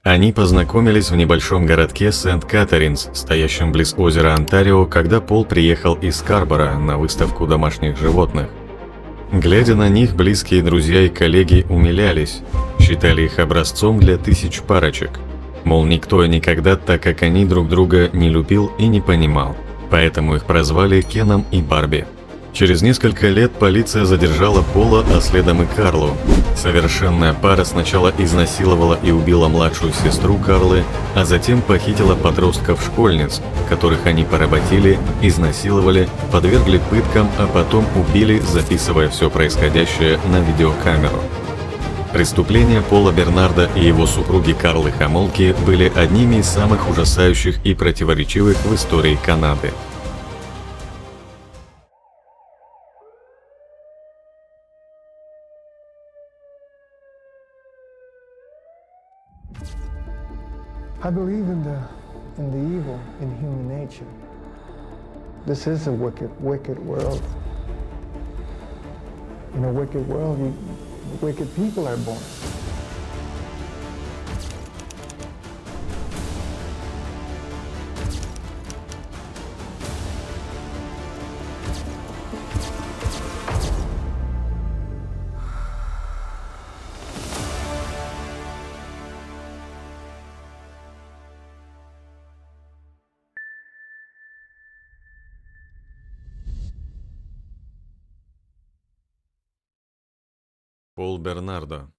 Они познакомились в небольшом городке Сент-Катаринс, стоящем близ озера Онтарио, когда Пол приехал из Скарборо на выставку домашних животных. Глядя на них, близкие друзья и коллеги умилялись, считали их образцом для тысяч парочек. Мол, никто и никогда так, как они, друг друга не любил и не понимал. Поэтому их прозвали Кеном и Барби. Через несколько лет полиция задержала Пола, а следом и Карлу. Совершенная пара сначала изнасиловала и убила младшую сестру Карлы, а затем похитила подростков-школьниц, которых они поработили, изнасиловали, подвергли пыткам, а потом убили, записывая все происходящее на видеокамеру. Преступления Пола Бернарда и его супруги Карлы Хамолки были одними из самых ужасающих и противоречивых в истории Канады. I believe in the evil in human nature. This is a wicked world. In a wicked world, wicked people are born. Пол Бернардо.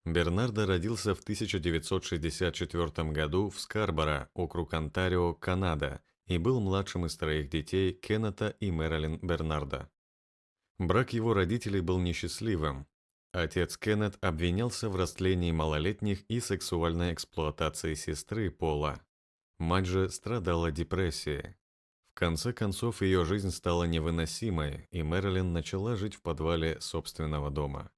Бернардо родился в 1964 году в Скарборо, округ Онтарио, Канада, и был младшим из троих детей Кеннета и Мэрилин Бернардо. Брак его родителей был несчастливым. Отец Кеннет обвинялся в растлении малолетних и сексуальной эксплуатации сестры Пола. Мать же страдала депрессией. В конце концов, ее жизнь стала невыносимой, и Мэрилин начала жить в подвале собственного дома.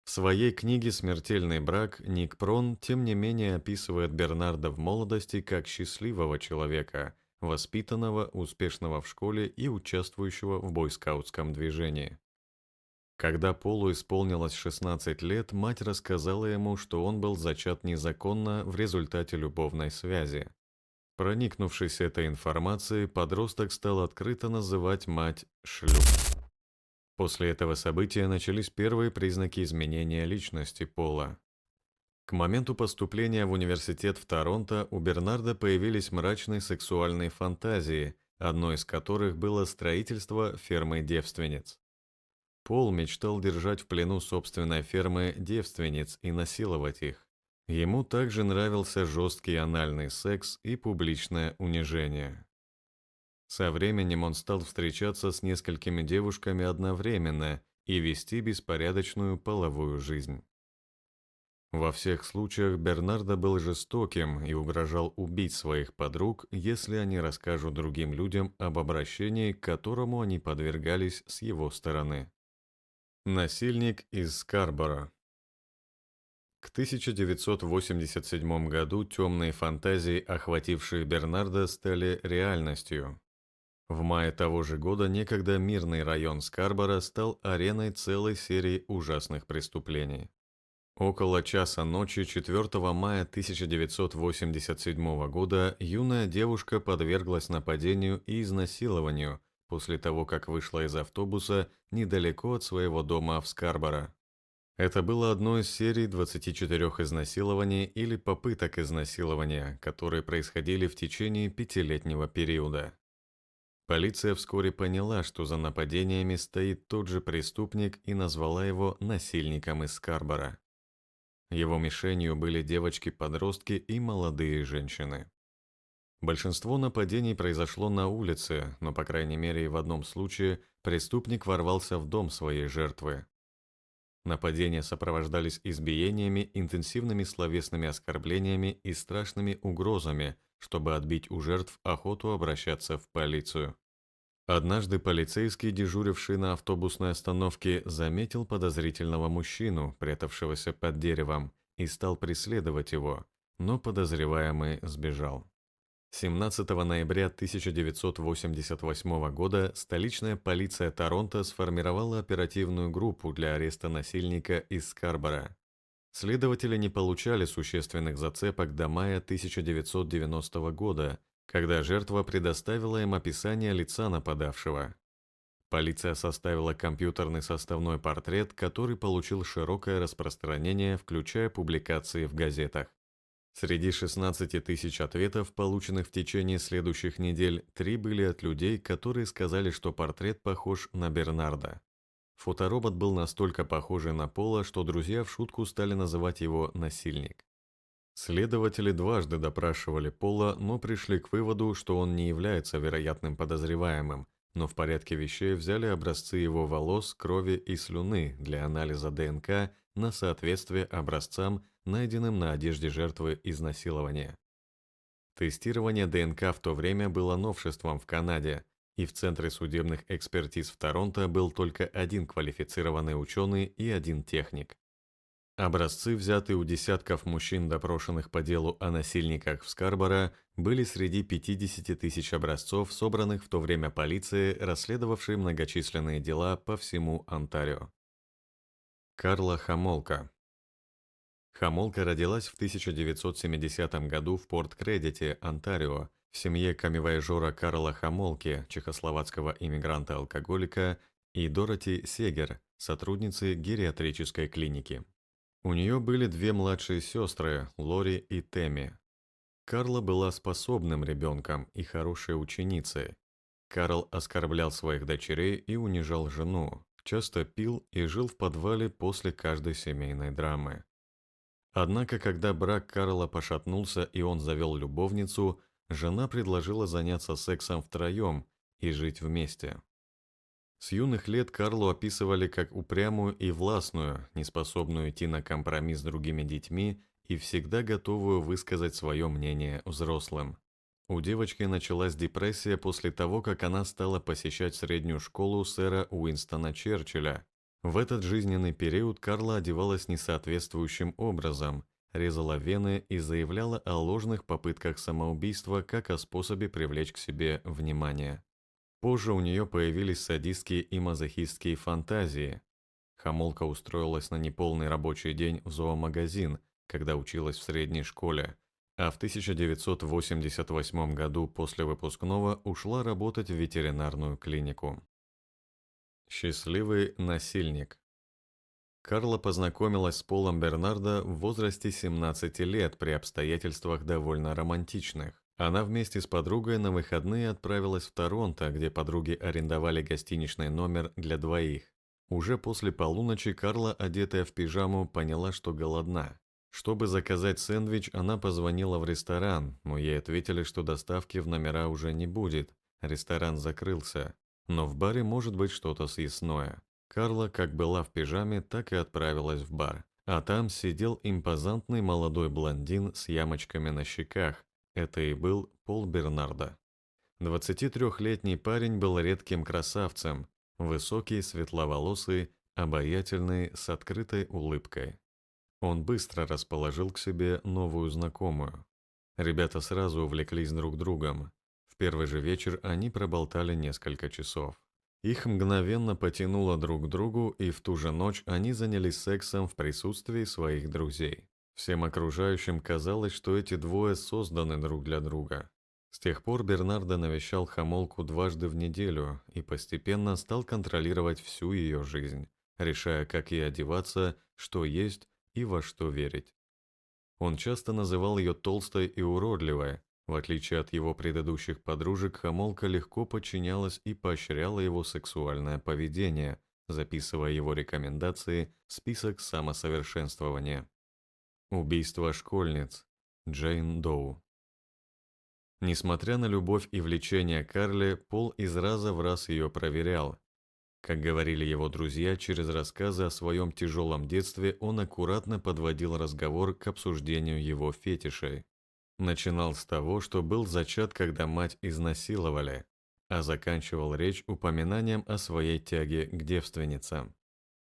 В своей книге «Смертельный брак» Ник Прон, тем не менее, описывает Бернарда в молодости как счастливого человека, воспитанного, успешного в школе и участвующего в бойскаутском движении. Когда Полу исполнилось 16 лет, мать рассказала ему, что он был зачат незаконно в результате любовной связи. Проникнувшись этой информацией, подросток стал открыто называть мать «шлюх». После этого события начались первые признаки изменения личности Пола. К моменту поступления в университет в Торонто у Бернарда появились мрачные сексуальные фантазии, одной из которых было строительство фермы девственниц. Пол мечтал держать в плену собственной фермы девственниц и насиловать их. Ему также нравился жесткий анальный секс и публичное унижение. Со временем он стал встречаться с несколькими девушками одновременно и вести беспорядочную половую жизнь. Во всех случаях Бернардо был жестоким и угрожал убить своих подруг, если они расскажут другим людям об обращении, к которому они подвергались с его стороны. Насильник из Скарборо. К 1987 году темные фантазии, охватившие Бернарда, стали реальностью. В мае того же года некогда мирный район Скарборо стал ареной целой серии ужасных преступлений. Около часа ночи 4 мая 1987 года юная девушка подверглась нападению и изнасилованию после того, как вышла из автобуса недалеко от своего дома в Скарборо. Это было одно из серий 24 изнасилований или попыток изнасилования, которые происходили в течение 5-летнего периода. Полиция вскоре поняла, что за нападениями стоит тот же преступник, и назвала его насильником из Скарборо. Его мишенью были девочки-подростки и молодые женщины. Большинство нападений произошло на улице, но, по крайней мере, в одном случае преступник ворвался в дом своей жертвы. Нападения сопровождались избиениями, интенсивными словесными оскорблениями и страшными угрозами, чтобы отбить у жертв охоту обращаться в полицию. Однажды полицейский, дежуривший на автобусной остановке, заметил подозрительного мужчину, прятавшегося под деревом, и стал преследовать его, но подозреваемый сбежал. 17 ноября 1988 года столичная полиция Торонто сформировала оперативную группу для ареста насильника из Скарборо. Следователи не получали существенных зацепок до мая 1990 года, когда жертва предоставила им описание лица нападавшего. Полиция составила компьютерный составной портрет, который получил широкое распространение, включая публикации в газетах. Среди 16 тысяч ответов, полученных в течение следующих недель, 3 были от людей, которые сказали, что портрет похож на Бернарда. Фоторобот был настолько похожий на Пола, что друзья в шутку стали называть его «насильник». Следователи дважды допрашивали Пола, но пришли к выводу, что он не является вероятным подозреваемым, но в порядке вещей взяли образцы его волос, крови и слюны для анализа ДНК на соответствие образцам, найденным на одежде жертвы изнасилования. Тестирование ДНК в то время было новшеством в Канаде, и в Центре судебных экспертиз в Торонто был только один квалифицированный ученый и один техник. Образцы, взятые у десятков мужчин, допрошенных по делу о насильниках в Скарборо, были среди 50 тысяч образцов, собранных в то время полицией, расследовавшей многочисленные дела по всему Онтарио. Карла Хомолка. Хомолка родилась в 1970 году в Порт-Кредите, Онтарио, в семье камевояжера Карла Хомолки, чехословацкого иммигранта-алкоголика, и Дороти Сегер, сотрудницы гериатрической клиники. У нее были 2 младшие сестры, Лори и Тэмми. Карла была способным ребенком и хорошей ученицей. Карл оскорблял своих дочерей и унижал жену, часто пил и жил в подвале после каждой семейной драмы. Однако, когда брак Карла пошатнулся и он завел любовницу, жена предложила заняться сексом втроем и жить вместе. С юных лет Карлу описывали как упрямую и властную, неспособную идти на компромисс с другими детьми и всегда готовую высказать свое мнение взрослым. У девочки началась депрессия после того, как она стала посещать среднюю школу сэра Уинстона Черчилля. В этот жизненный период Карла одевалась несоответствующим образом, резала вены и заявляла о ложных попытках самоубийства как о способе привлечь к себе внимание. Позже у нее появились садистские и мазохистские фантазии. Хомолка устроилась на неполный рабочий день в зоомагазин, когда училась в средней школе, а в 1988 году после выпускного ушла работать в ветеринарную клинику. Счастливый насильник. Карла познакомилась с Полом Бернардо в возрасте 17 лет при обстоятельствах довольно романтичных. Она вместе с подругой на выходные отправилась в Торонто, где подруги арендовали гостиничный номер для двоих. Уже после полуночи Карла, одетая в пижаму, поняла, что голодна. Чтобы заказать сэндвич, она позвонила в ресторан, но ей ответили, что доставки в номера уже не будет. Ресторан закрылся. Но в баре может быть что-то съестное. Карла как была в пижаме, так и отправилась в бар. А там сидел импозантный молодой блондин с ямочками на щеках. Это и был Пол Бернардо. 23-летний парень был редким красавцем. Высокий, светловолосый, обаятельный, с открытой улыбкой. Он быстро расположил к себе новую знакомую. Ребята сразу увлеклись друг другом. В первый же вечер они проболтали несколько часов. Их мгновенно потянуло друг к другу, и в ту же ночь они занялись сексом в присутствии своих друзей. Всем окружающим казалось, что эти двое созданы друг для друга. С тех пор Бернардо навещал Хомолку дважды в неделю и постепенно стал контролировать всю ее жизнь, решая, как ей одеваться, что есть и во что верить. Он часто называл ее толстой и уродливой. В отличие от его предыдущих подружек, Хомолка легко подчинялась и поощряла его сексуальное поведение, записывая его рекомендации в список самосовершенствования. Убийство школьниц. Джейн Доу. Несмотря на любовь и влечение Карле, Пол из раза в раз ее проверял. Как говорили его друзья, через рассказы о своем тяжелом детстве он аккуратно подводил разговор к обсуждению его фетишей. Начинал с того, что был зачат, когда мать изнасиловали, а заканчивал речь упоминанием о своей тяге к девственницам.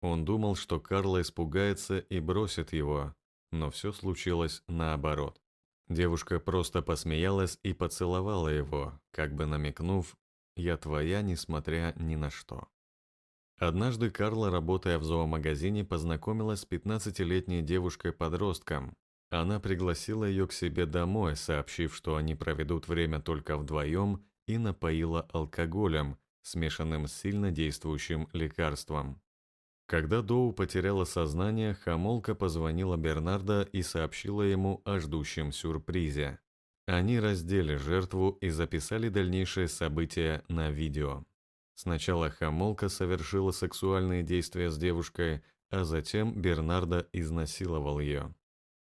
Он думал, что Карла испугается и бросит его, но все случилось наоборот. Девушка просто посмеялась и поцеловала его, как бы намекнув: «Я твоя, несмотря ни на что». Однажды Карла, работая в зоомагазине, познакомилась с 15-летней девушкой-подростком. Она пригласила ее к себе домой, сообщив, что они проведут время только вдвоем, и напоила алкоголем, смешанным с сильно действующим лекарством. Когда Доу потеряла сознание, Хамолка позвонила Бернардо и сообщила ему о ждущем сюрпризе. Они раздели жертву и записали дальнейшие события на видео. Сначала Хамолка совершила сексуальные действия с девушкой, а затем Бернардо изнасиловал ее.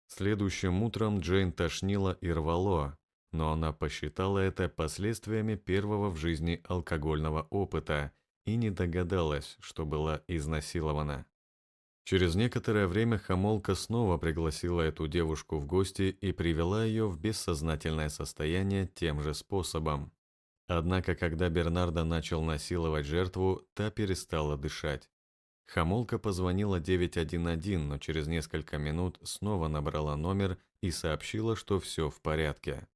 Следующим утром Джейн тошнило и рвало, но она посчитала это последствиями первого в жизни алкогольного опыта и не догадалась, что была изнасилована. Через некоторое время Хамолка снова пригласила эту девушку в гости и привела ее в бессознательное состояние тем же способом. Однако, когда Бернардо начал насиловать жертву, та перестала дышать. Хамолка позвонила 911, но через несколько минут снова набрала номер и сообщила, что все в порядке.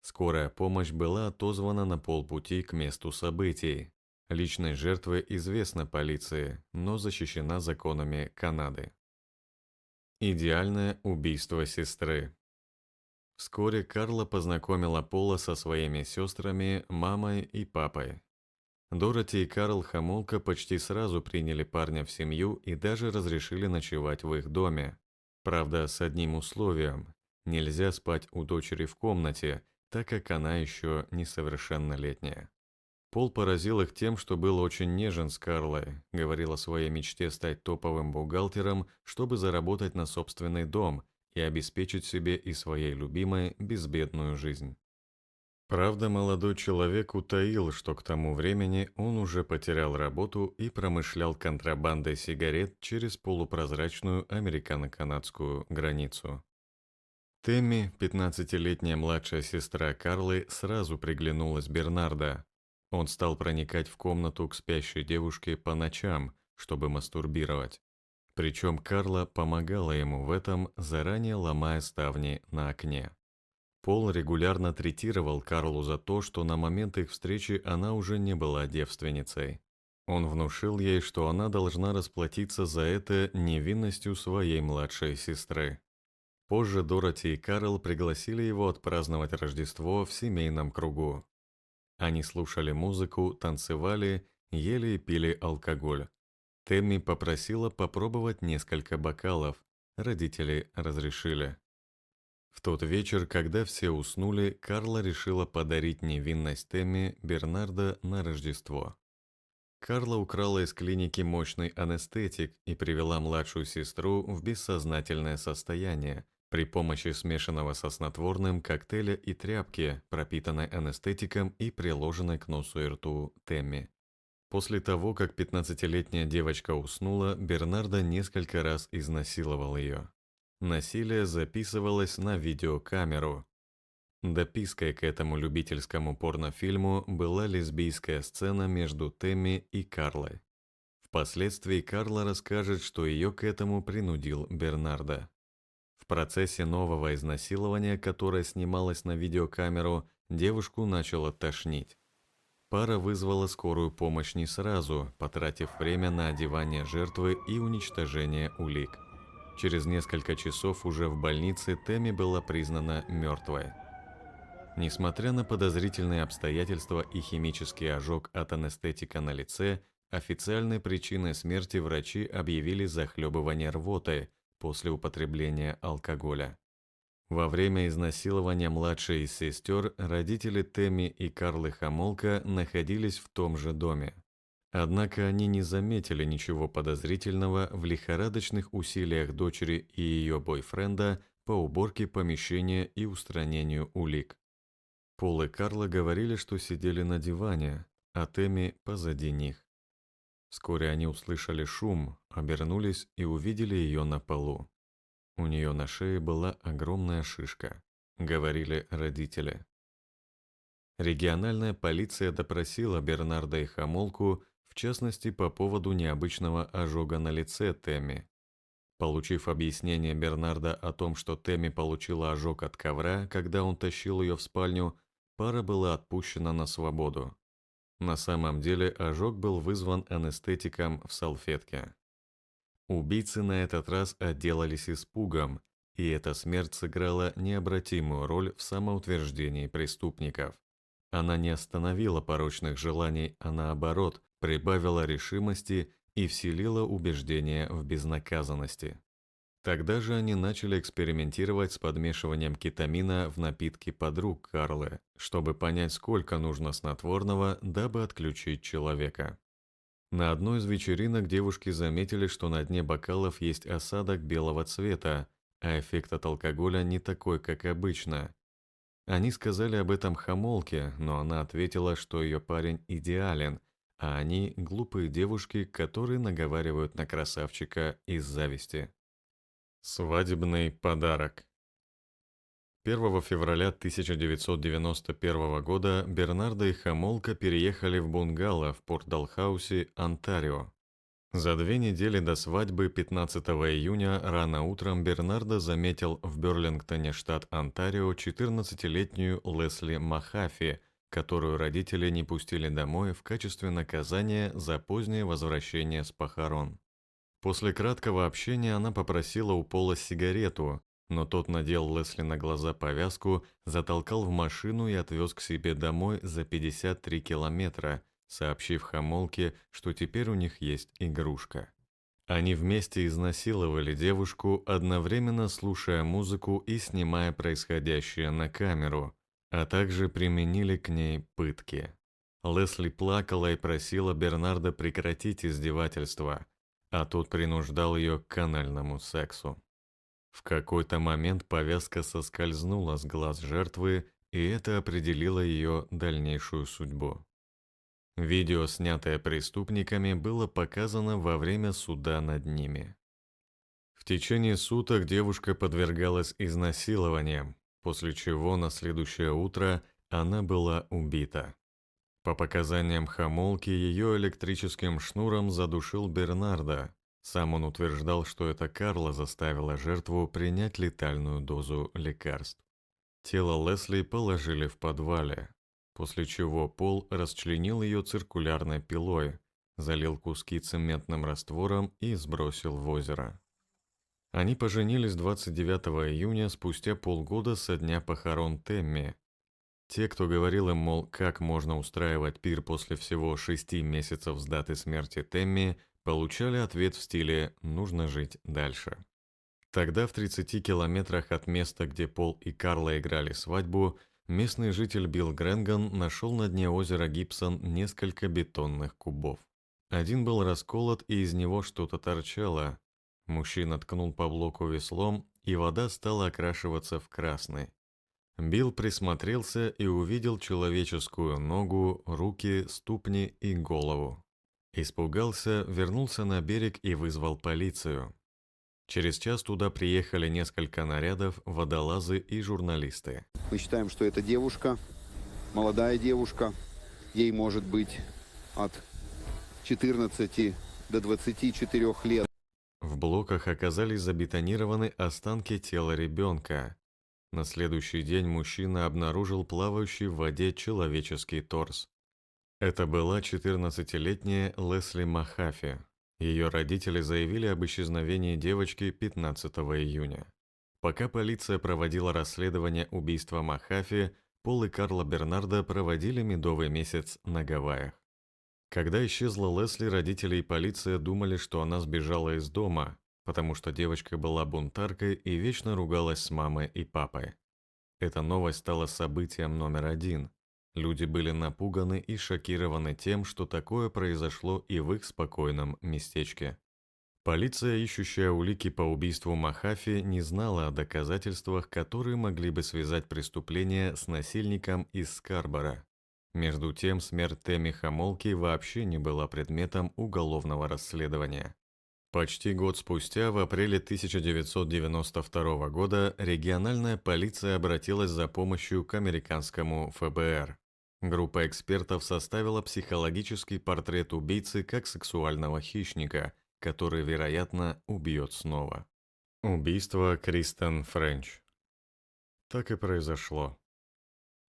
Скорая помощь была отозвана на полпути к месту событий. Личность жертвы известна полиции, но защищена законами Канады. Идеальное убийство сестры. Вскоре Карла познакомила Пола со своими сестрами, мамой и папой. Дороти и Карл Хамолка почти сразу приняли парня в семью и даже разрешили ночевать в их доме. Правда, с одним условием – нельзя спать у дочери в комнате, так как она еще несовершеннолетняя. Пол поразил их тем, что был очень нежен с Карлой, говорил о своей мечте стать топовым бухгалтером, чтобы заработать на собственный дом и обеспечить себе и своей любимой безбедную жизнь. Правда, молодой человек утаил, что к тому времени он уже потерял работу и промышлял контрабандой сигарет через полупрозрачную американо-канадскую границу. Тэмми, 15-летняя младшая сестра Карлы, сразу приглянулась Бернардо. Он стал проникать в комнату к спящей девушке по ночам, чтобы мастурбировать. Причем Карла помогала ему в этом, заранее ломая ставни на окне. Пол регулярно третировал Карлу за то, что на момент их встречи она уже не была девственницей. Он внушил ей, что она должна расплатиться за это невинностью своей младшей сестры. Позже Дороти и Карл пригласили его отпраздновать Рождество в семейном кругу. Они слушали музыку, танцевали, ели и пили алкоголь. Тэмми попросила попробовать несколько бокалов, родители разрешили. В тот вечер, когда все уснули, Карла решила подарить невинность Тэмми Бернардо на Рождество. Карла украла из клиники мощный анестетик и привела младшую сестру в бессознательное состояние при помощи смешанного со снотворным коктейля и тряпки, пропитанной анестетиком и приложенной к носу и рту Тэмми. После того, как 15-летняя девочка уснула, Бернардо несколько раз изнасиловал ее. Насилие записывалось на видеокамеру. Допиской к этому любительскому порнофильму была лесбийская сцена между Тэмми и Карлой. Впоследствии Карла расскажет, что ее к этому принудил Бернардо. В процессе нового изнасилования, которое снималось на видеокамеру, девушку начало тошнить. Пара вызвала скорую помощь не сразу, потратив время на одевание жертвы и уничтожение улик. Через несколько часов уже в больнице Тэмми была признана мертвой. Несмотря на подозрительные обстоятельства и химический ожог от анестетика на лице, официальной причиной смерти врачи объявили захлебывание рвотой после употребления алкоголя. Во время изнасилования младшей из сестер родители Тэмми и Карлы Хамолка находились в том же доме. Однако они не заметили ничего подозрительного в лихорадочных усилиях дочери и ее бойфренда по уборке помещения и устранению улик. Пол и Карла говорили, что сидели на диване, а Тэмми позади них. Вскоре они услышали шум, обернулись и увидели ее на полу. У нее на шее была огромная шишка, говорили родители. Региональная полиция допросила Бернардо и Хамолку, в частности, по поводу необычного ожога на лице Тэмми. Получив объяснение Бернардо о том, что Тэмми получила ожог от ковра, когда он тащил ее в спальню, пара была отпущена на свободу. На самом деле ожог был вызван анестетиком в салфетке. Убийцы на этот раз отделались испугом, и эта смерть сыграла необратимую роль в самоутверждении преступников. Она не остановила порочных желаний, а наоборот, прибавила решимости и вселила убеждение в безнаказанности. Тогда же они начали экспериментировать с подмешиванием кетамина в напитки подруг Карлы, чтобы понять, сколько нужно снотворного, дабы отключить человека. На одной из вечеринок девушки заметили, что на дне бокалов есть осадок белого цвета, а эффект от алкоголя не такой, как обычно. Они сказали об этом Хамолке, но она ответила, что ее парень идеален, а они – глупые девушки, которые наговаривают на красавчика из зависти. Свадебный подарок. 1 февраля 1991 года Бернардо и Хамолка переехали в бунгало в Порт-Далхаусе, Онтарио. За 2 недели до свадьбы 15 июня рано утром Бернардо заметил в Берлингтоне, штат Онтарио, 14-летнюю Лесли Махафи, которую родители не пустили домой в качестве наказания за позднее возвращение с похорон. После краткого общения она попросила у Пола сигарету, но тот надел Лесли на глаза повязку, затолкал в машину и отвез к себе домой за 53 километра, сообщив Хамолке, что теперь у них есть игрушка. Они вместе изнасиловали девушку, одновременно слушая музыку и снимая происходящее на камеру, а также применили к ней пытки. Лесли плакала и просила Бернардо прекратить издевательства, а тот принуждал ее к канальному сексу. В какой-то момент повязка соскользнула с глаз жертвы, и это определило ее дальнейшую судьбу. Видео, снятое преступниками, было показано во время суда над ними. В течение суток девушка подвергалась изнасилованиям, после чего на следующее утро она была убита. По показаниям Хамолки, ее электрическим шнуром задушил Бернардо. Сам он утверждал, что это Карла заставила жертву принять летальную дозу лекарств. Тело Лесли положили в подвале, после чего Пол расчленил ее циркулярной пилой, залил куски цементным раствором и сбросил в озеро. Они поженились 29 июня спустя полгода со дня похорон Тэмми. Те, кто говорил им, мол, как можно устраивать пир после всего 6 месяцев с даты смерти Тэмми, получали ответ в стиле «нужно жить дальше». Тогда в 30 километрах от места, где Пол и Карла играли свадьбу, местный житель Билл Грэнган нашел на дне озера Гибсон несколько бетонных кубов. Один был расколот, и из него что-то торчало. Мужчина ткнул по блоку веслом, и вода стала окрашиваться в красный. Билл присмотрелся и увидел человеческую ногу, руки, ступни и голову. Испугался, вернулся на берег и вызвал полицию. Через час туда приехали несколько нарядов, водолазы и журналисты. Мы считаем, что эта девушка, молодая девушка, ей может быть от 14 до 24 лет. В блоках оказались забетонированы останки тела ребенка. На следующий день мужчина обнаружил плавающий в воде человеческий торс. Это была 14-летняя Лесли Махафи. Ее родители заявили об исчезновении девочки 15 июня. Пока полиция проводила расследование убийства Махафи, Пол и Карла Бернардо проводили медовый месяц на Гавайях. Когда исчезла Лесли, родители и полиция думали, что она сбежала из дома, потому что девочка была бунтаркой и вечно ругалась с мамой и папой. Эта новость стала событием номер 1. Люди были напуганы и шокированы тем, что такое произошло и в их спокойном местечке. Полиция, ищущая улики по убийству Махафи, не знала о доказательствах, которые могли бы связать преступление с насильником из Скарборо. Между тем, смерть Тэмми Хамолки вообще не была предметом уголовного расследования. Почти год спустя, в апреле 1992 года, региональная полиция обратилась за помощью к американскому ФБР. Группа экспертов составила психологический портрет убийцы как сексуального хищника, который, вероятно, убьет снова. Убийство Кристен Френч. Так и произошло.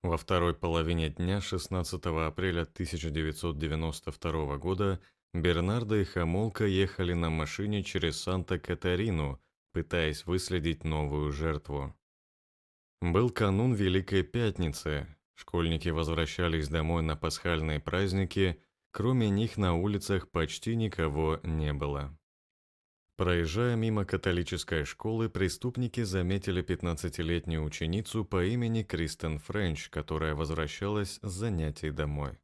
Во второй половине дня 16 апреля 1992 года Бернардо и Хомолка ехали на машине через Санта-Катарину, пытаясь выследить новую жертву. Был канун Великой Пятницы. Школьники возвращались домой на пасхальные праздники, кроме них на улицах почти никого не было. Проезжая мимо католической школы, преступники заметили 15-летнюю ученицу по имени Кристен Френч, которая возвращалась с занятий домой.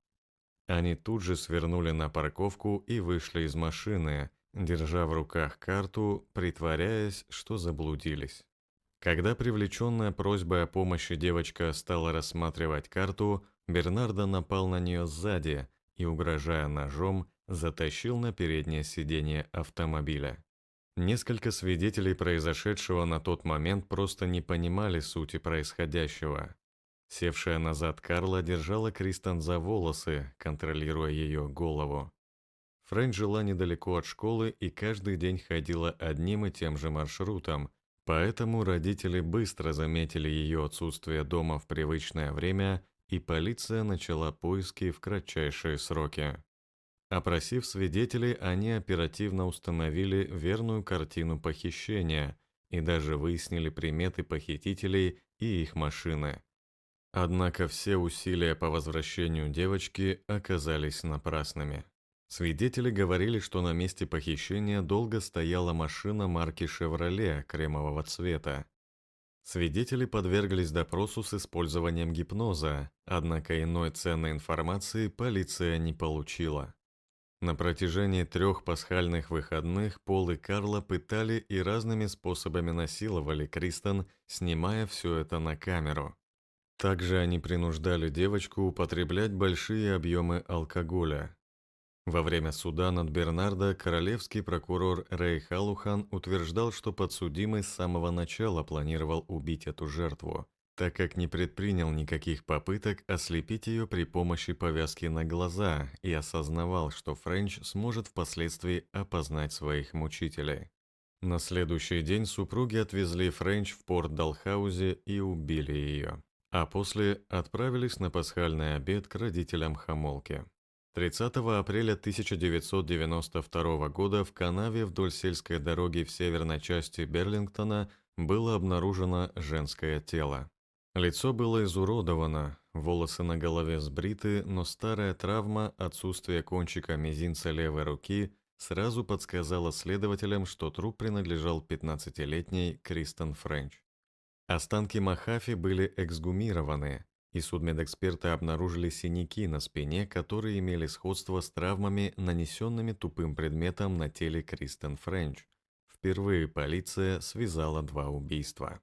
Они тут же свернули на парковку и вышли из машины, держа в руках карту, притворяясь, что заблудились. Когда привлеченная просьбой о помощи девочка стала рассматривать карту, Бернардо напал на нее сзади и, угрожая ножом, затащил на переднее сиденье автомобиля. Несколько свидетелей произошедшего на тот момент просто не понимали сути происходящего. Севшая назад Карла держала Кристен за волосы, контролируя ее голову. Фрэнч жила недалеко от школы и каждый день ходила одним и тем же маршрутом, поэтому родители быстро заметили ее отсутствие дома в привычное время, и полиция начала поиски в кратчайшие сроки. Опросив свидетелей, они оперативно установили верную картину похищения и даже выяснили приметы похитителей и их машины. Однако все усилия по возвращению девочки оказались напрасными. Свидетели говорили, что на месте похищения долго стояла машина марки «Шевроле» кремового цвета. Свидетели подверглись допросу с использованием гипноза, однако иной ценной информации полиция не получила. На протяжении 3 пасхальных выходных Пол и Карла пытали и разными способами насиловали Кристен, снимая все это на камеру. Также они принуждали девочку употреблять большие объемы алкоголя. Во время суда над Бернардо королевский прокурор Рэй Халухан утверждал, что подсудимый с самого начала планировал убить эту жертву, так как не предпринял никаких попыток ослепить ее при помощи повязки на глаза и осознавал, что Френч сможет впоследствии опознать своих мучителей. На следующий день супруги отвезли Френч в порт Далхаузе и убили ее, а после отправились на пасхальный обед к родителям Хомолки. 30 апреля 1992 года в канаве вдоль сельской дороги в северной части Берлингтона было обнаружено женское тело. Лицо было изуродовано, волосы на голове сбриты, но старая травма, отсутствие кончика мизинца левой руки сразу подсказала следователям, что труп принадлежал 15-летней Кристен Френч. Останки Махафи были эксгумированы, и судмедэксперты обнаружили синяки на спине, которые имели сходство с травмами, нанесенными тупым предметом на теле Кристен Френч. Впервые полиция связала 2 убийства.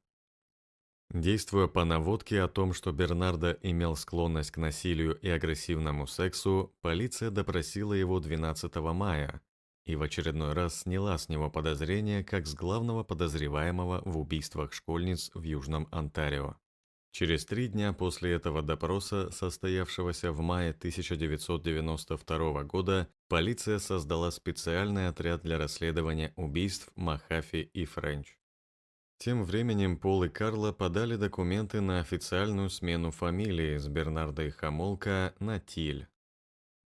Действуя по наводке о том, что Бернардо имел склонность к насилию и агрессивному сексу, полиция допросила его 12 мая и в очередной раз сняла с него подозрения как с главного подозреваемого в убийствах школьниц в Южном Онтарио. Через 3 дня после этого допроса, состоявшегося в мае 1992 года, полиция создала специальный отряд для расследования убийств Махафи и Френч. Тем временем Пол и Карла подали документы на официальную смену фамилии с Бернардо и Хомолка на Тиль.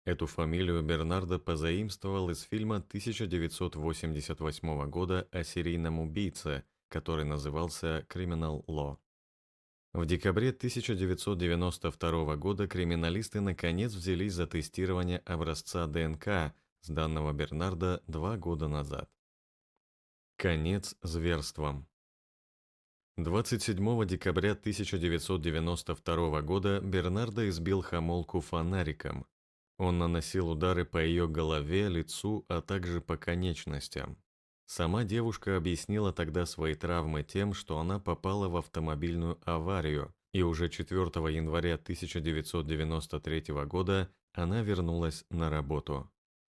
Эту фамилию Бернардо позаимствовал из фильма 1988 года о серийном убийце, который назывался «Criminal Law». В декабре 1992 года криминалисты наконец взялись за тестирование образца ДНК, сданного Бернардо 2 года назад. Конец зверствам. 27 декабря 1992 года Бернардо избил Хомолку фонариком. Он наносил удары по ее голове, лицу, а также по конечностям. Сама девушка объяснила тогда свои травмы тем, что она попала в автомобильную аварию, и уже 4 января 1993 года она вернулась на работу.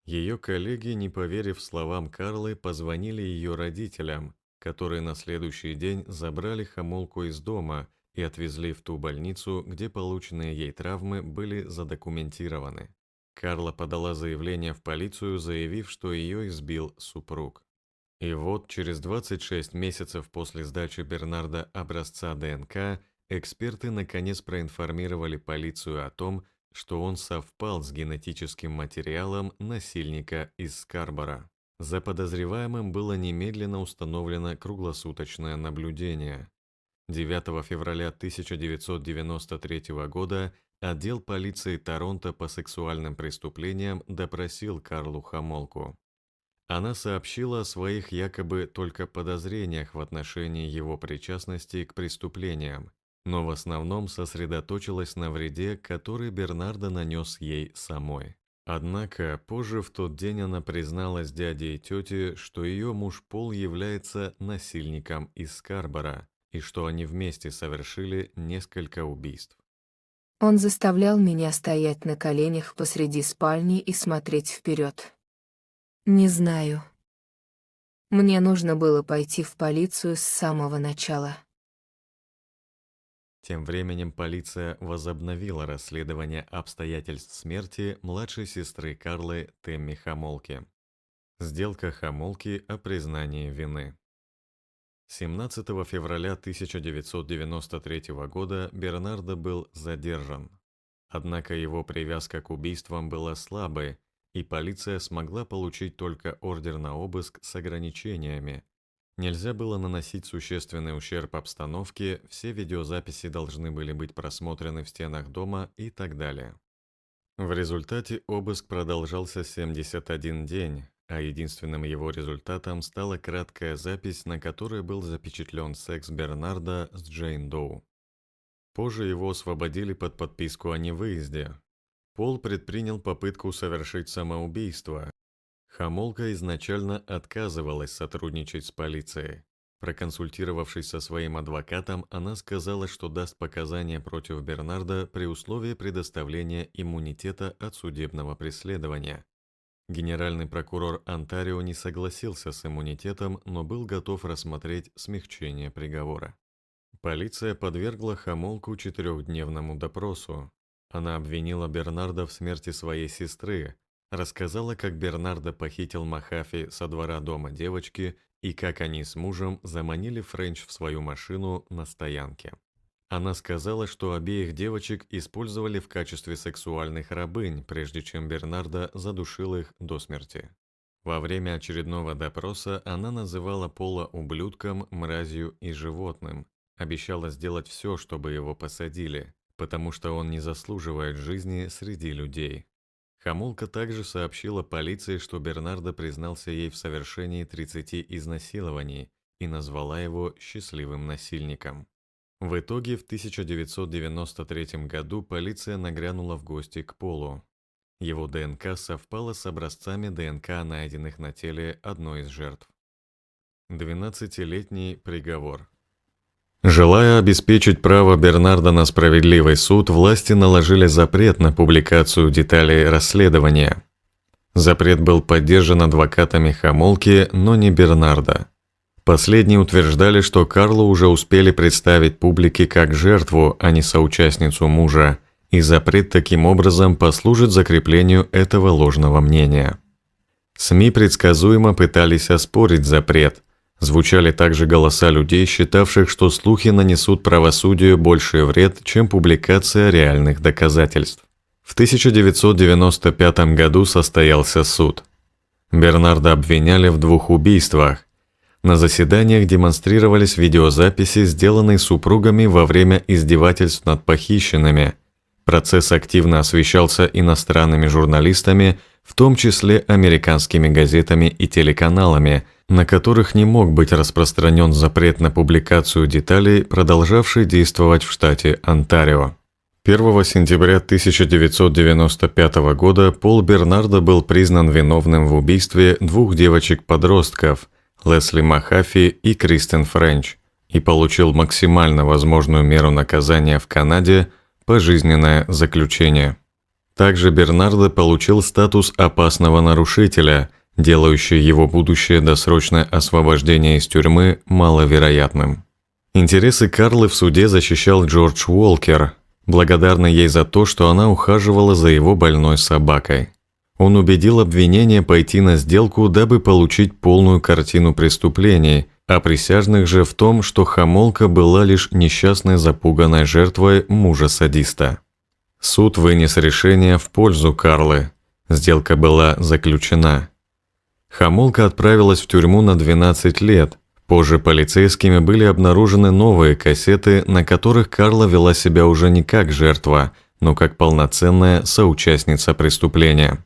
Ее коллеги, не поверив словам Карлы, позвонили ее родителям, которые на следующий день забрали Хомолку из дома и отвезли в ту больницу, где полученные ей травмы были задокументированы. Карла подала заявление в полицию, заявив, что ее избил супруг. И вот через 26 месяцев после сдачи Бернардо образца ДНК эксперты наконец проинформировали полицию о том, что он совпал с генетическим материалом насильника из Скарборо. За подозреваемым было немедленно установлено круглосуточное наблюдение. 9 февраля 1993 года отдел полиции Торонто по сексуальным преступлениям допросил Карлу Хомолку. Она сообщила о своих якобы только подозрениях в отношении его причастности к преступлениям, но в основном сосредоточилась на вреде, который Бернардо нанес ей самой. Однако позже в тот день она призналась дяде и тете, что ее муж Пол является насильником из Скарборо и что они вместе совершили несколько убийств. Он заставлял меня стоять на коленях посреди спальни и смотреть вперед. Не знаю. Мне нужно было пойти в полицию с самого начала. Тем временем полиция возобновила расследование обстоятельств смерти младшей сестры Карлы Тэмми Хомолки. Сделка Хомолки о признании вины. 17 февраля 1993 года Бернардо был задержан. Однако его привязка к убийствам была слабой, и полиция смогла получить только ордер на обыск с ограничениями. Нельзя было наносить существенный ущерб обстановке, все видеозаписи должны были быть просмотрены в стенах дома и так далее. В результате обыск продолжался 71 день, а единственным его результатом стала краткая запись, на которой был запечатлен секс Бернардо с Джейн Доу. Позже его освободили под подписку о невыезде. Пол предпринял попытку совершить самоубийство. Хомолка изначально отказывалась сотрудничать с полицией. Проконсультировавшись со своим адвокатом, она сказала, что даст показания против Бернардо при условии предоставления иммунитета от судебного преследования. Генеральный прокурор Онтарио не согласился с иммунитетом, но был готов рассмотреть смягчение приговора. Полиция подвергла Хомолку 4-дневному допросу. Она обвинила Бернардо в смерти своей сестры, рассказала, как Бернардо похитил Махафи со двора дома девочки и как они с мужем заманили Френч в свою машину на стоянке. Она сказала, что обеих девочек использовали в качестве сексуальных рабынь, прежде чем Бернардо задушил их до смерти. Во время очередного допроса она называла Пола ублюдком, мразью и животным, обещала сделать все, чтобы его посадили, потому что он не заслуживает жизни среди людей. Хомолка также сообщила полиции, что Бернардо признался ей в совершении 30 изнасилований и назвала его счастливым насильником. В итоге в 1993 году полиция нагрянула в гости к Полу. Его ДНК совпала с образцами ДНК, найденных на теле одной из жертв. 12-летний приговор. Желая обеспечить право Бернардо на справедливый суд, власти наложили запрет на публикацию деталей расследования. Запрет был поддержан адвокатами Хомолки, но не Бернардо. Последние утверждали, что Карлу уже успели представить публике как жертву, а не соучастницу мужа, и запрет таким образом послужит закреплению этого ложного мнения. СМИ предсказуемо пытались оспорить запрет. Звучали также голоса людей, считавших, что слухи нанесут правосудию больший вред, чем публикация реальных доказательств. В 1995 году состоялся суд. Бернардо обвиняли в 2 убийствах. На заседаниях демонстрировались видеозаписи, сделанные супругами во время издевательств над похищенными. Процесс активно освещался иностранными журналистами, в том числе американскими газетами и телеканалами, на которых не мог быть распространен запрет на публикацию деталей, продолжавший действовать в штате Онтарио. 1 сентября 1995 года Пол Бернардо был признан виновным в убийстве 2 девочек-подростков – Лесли Махафи и Кристен Френч, и получил максимально возможную меру наказания в Канаде – пожизненное заключение. Также Бернардо получил статус опасного нарушителя, делающий его будущее досрочное освобождение из тюрьмы маловероятным. Интересы Карлы в суде защищал Джордж Уолкер, благодарный ей за то, что она ухаживала за его больной собакой. Он убедил обвинение пойти на сделку, дабы получить полную картину преступлений а присяжных же в том, что Хомолка была лишь несчастной запуганной жертвой мужа-садиста. Суд вынес решение в пользу Карлы. Сделка была заключена. Хомолка отправилась в тюрьму на 12 лет. Позже полицейскими были обнаружены новые кассеты, на которых Карла вела себя уже не как жертва, но как полноценная соучастница преступления.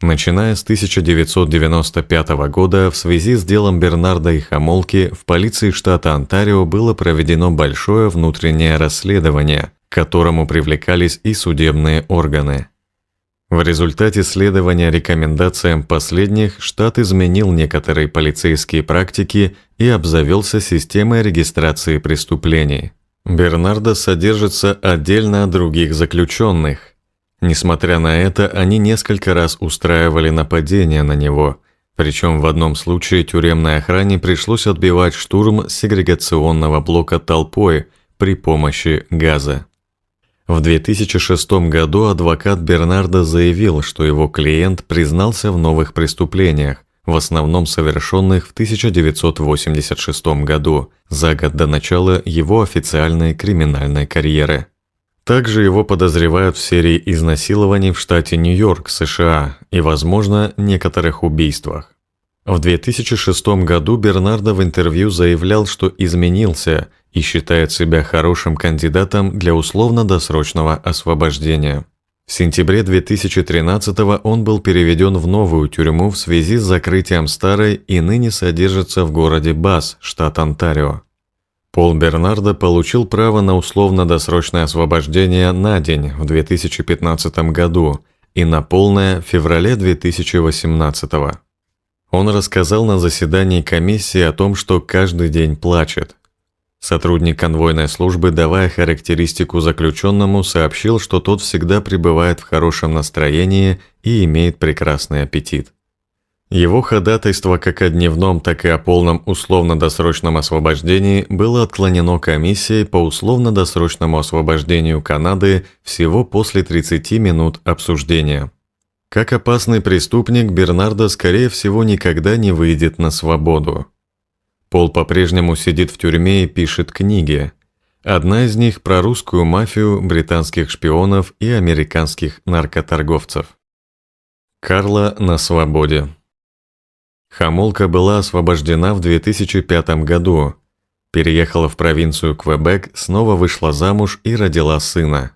Начиная с 1995 года в связи с делом Бернарда и Хомолки в полиции штата Онтарио было проведено большое внутреннее расследование, к которому привлекались и судебные органы. В результате следования рекомендациям последних штат изменил некоторые полицейские практики и обзавелся системой регистрации преступлений. Бернардо содержится отдельно от других заключенных. Несмотря на это, они несколько раз устраивали нападения на него, причем в одном случае тюремной охране пришлось отбивать штурм сегрегационного блока толпой при помощи газа. В 2006 году адвокат Бернардо заявил, что его клиент признался в новых преступлениях, в основном совершенных в 1986 году, за год до начала его официальной криминальной карьеры. Также его подозревают в серии изнасилований в штате Нью-Йорк, США, и, возможно, некоторых убийствах. В 2006 году Бернардо в интервью заявлял, что изменился и считает себя хорошим кандидатом для условно-досрочного освобождения. В сентябре 2013 он был переведен в новую тюрьму в связи с закрытием старой и ныне содержится в городе Бас, штат Онтарио. Пол Бернардо получил право на условно-досрочное освобождение на день в 2015 году и на полное в феврале 2018. Он рассказал на заседании комиссии о том, что каждый день плачет. Сотрудник конвойной службы, давая характеристику заключенному, сообщил, что тот всегда пребывает в хорошем настроении и имеет прекрасный аппетит. Его ходатайство как о дневном, так и о полном условно-досрочном освобождении было отклонено комиссией по условно-досрочному освобождению Канады всего после 30 минут обсуждения. Как опасный преступник, Бернардо, скорее всего, никогда не выйдет на свободу. Пол по-прежнему сидит в тюрьме и пишет книги. Одна из них про русскую мафию, британских шпионов и американских наркоторговцев. Карла на свободе. Хомолка была освобождена в 2005 году, переехала в провинцию Квебек, снова вышла замуж и родила сына.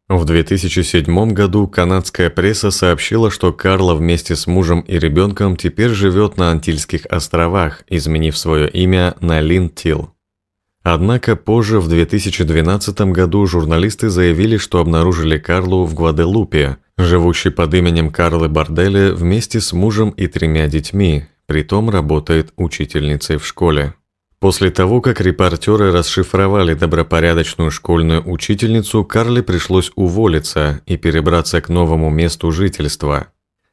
В 2007 году канадская пресса сообщила, что Карла вместе с мужем и ребенком теперь живет на Антильских островах, изменив свое имя на Лин Тил. Однако позже, в 2012 году, журналисты заявили, что обнаружили Карлу в Гваделупе, живущей под именем Карлы Барделе вместе с мужем и 3 детьми, притом работает учительницей в школе. После того, как репортеры расшифровали добропорядочную школьную учительницу, Карле пришлось уволиться и перебраться к новому месту жительства.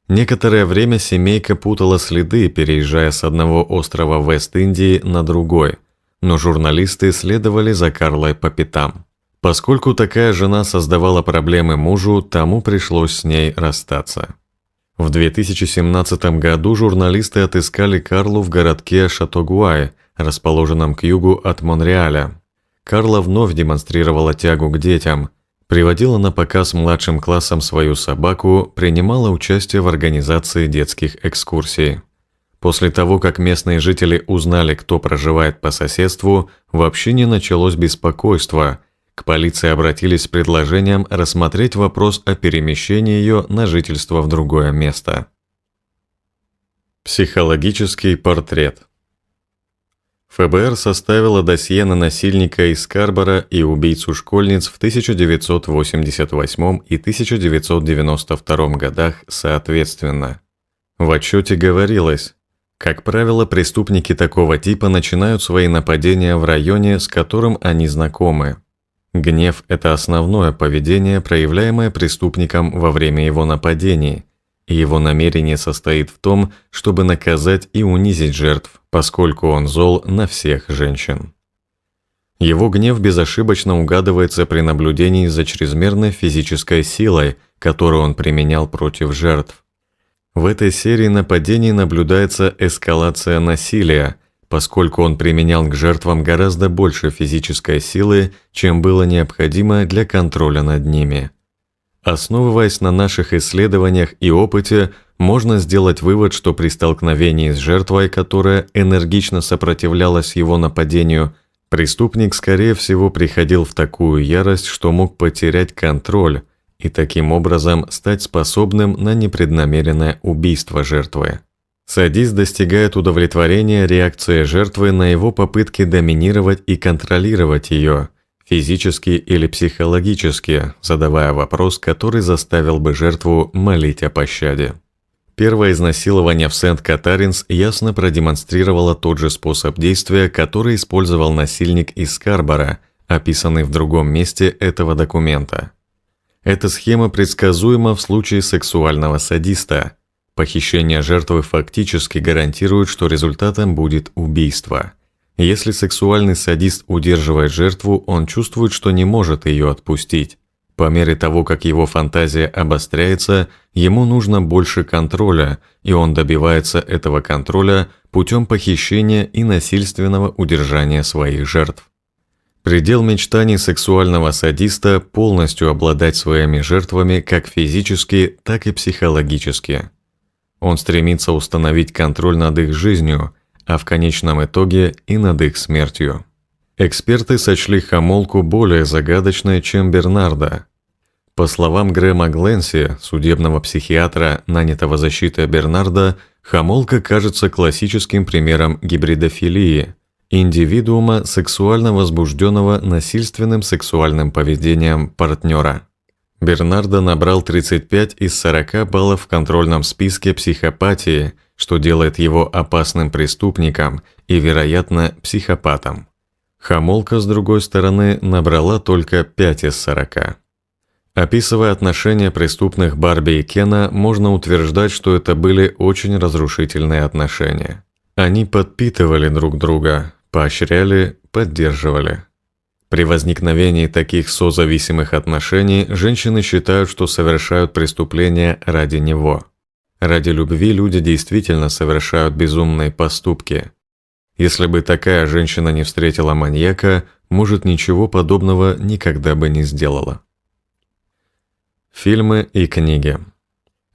Некоторое время семейка путала следы, переезжая с одного острова Вест-Индии на другой, но журналисты следовали за Карлой по пятам. Поскольку такая жена создавала проблемы мужу, тому пришлось с ней расстаться. В 2017 году журналисты отыскали Карлу в городке Шатогуай, расположенном к югу от Монреаля. Карла вновь демонстрировала тягу к детям, приводила на показ младшим классам свою собаку, принимала участие в организации детских экскурсий. После того, как местные жители узнали, кто проживает по соседству, в общине началось беспокойство. К полиции обратились с предложением рассмотреть вопрос о перемещении ее на жительство в другое место. Психологический портрет. ФБР составило досье на насильника из Скарборо и убийцу школьниц в 1988 и 1992 годах соответственно. В отчете говорилось: как правило, преступники такого типа начинают свои нападения в районе, с которым они знакомы. Гнев – это основное поведение, проявляемое преступником во время его нападений, и его намерение состоит в том, чтобы наказать и унизить жертв, поскольку он зол на всех женщин. Его гнев безошибочно угадывается при наблюдении за чрезмерной физической силой, которую он применял против жертв. В этой серии нападений наблюдается эскалация насилия, поскольку он применял к жертвам гораздо больше физической силы, чем было необходимо для контроля над ними. Основываясь на наших исследованиях и опыте, можно сделать вывод, что при столкновении с жертвой, которая энергично сопротивлялась его нападению, преступник, скорее всего, приходил в такую ярость, что мог потерять контроль и таким образом стать способным на непреднамеренное убийство жертвы. Садист достигает удовлетворения реакцией жертвы на его попытки доминировать и контролировать ее, физически или психологически, задавая вопрос, который заставил бы жертву молить о пощаде. Первое изнасилование в Сент-Катаринс ясно продемонстрировало тот же способ действия, который использовал насильник из Скарборо, описанный в другом месте этого документа. Эта схема предсказуема в случае сексуального садиста. Похищение жертвы фактически гарантирует, что результатом будет убийство. Если сексуальный садист удерживает жертву, он чувствует, что не может ее отпустить. По мере того, как его фантазия обостряется, ему нужно больше контроля, и он добивается этого контроля путем похищения и насильственного удержания своих жертв. Предел мечтаний сексуального садиста – полностью обладать своими жертвами как физически, так и психологически. Он стремится установить контроль над их жизнью, а в конечном итоге и над их смертью. Эксперты сочли Хомолку более загадочной, чем Бернарда. По словам Грэма Гленси, судебного психиатра, нанятого защитой Бернарда, Хомолка кажется классическим примером гибридофилии, индивидуума, сексуально возбужденного насильственным сексуальным поведением партнера. Бернардо набрал 35 из 40 баллов в контрольном списке психопатии, что делает его опасным преступником и, вероятно, психопатом. Хомолка, с другой стороны, набрала только 5 из 40. Описывая отношения преступных Барби и Кена, можно утверждать, что это были очень разрушительные отношения. Они подпитывали друг друга, поощряли, поддерживали. При возникновении таких созависимых отношений женщины считают, что совершают преступления ради него. Ради любви люди действительно совершают безумные поступки. Если бы такая женщина не встретила маньяка, может, ничего подобного никогда бы не сделала. Фильмы и книги.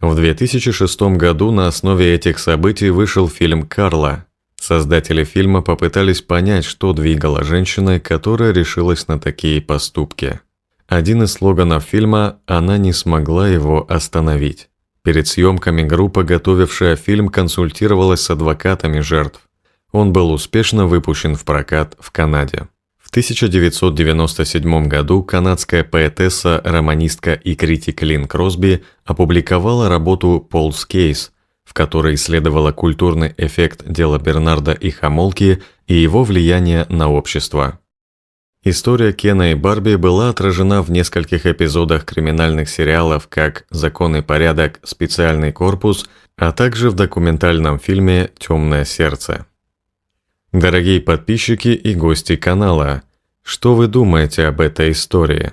В 2006 году на основе этих событий вышел фильм «Карла». Создатели фильма попытались понять, что двигало женщиной, которая решилась на такие поступки. Один из слоганов фильма «Она не смогла его остановить». Перед съемками группа, готовившая фильм, консультировалась с адвокатами жертв. Он был успешно выпущен в прокат в Канаде. В 1997 году канадская поэтесса, романистка и критик Лин Кросби опубликовала работу «Paul's Case», в которой исследовала культурный эффект дела Бернарда и Хомолки и его влияние на общество. История Кена и Барби была отражена в нескольких эпизодах криминальных сериалов как «Закон и порядок. Специальный корпус», а также в документальном фильме «Темное сердце». Дорогие подписчики и гости канала, что вы думаете об этой истории?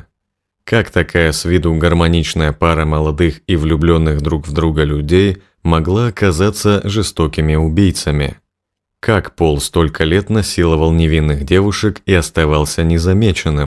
Как такая с виду гармоничная пара молодых и влюбленных друг в друга людей могла оказаться жестокими убийцами? Как Пол столько лет насиловал невинных девушек и оставался незамеченным?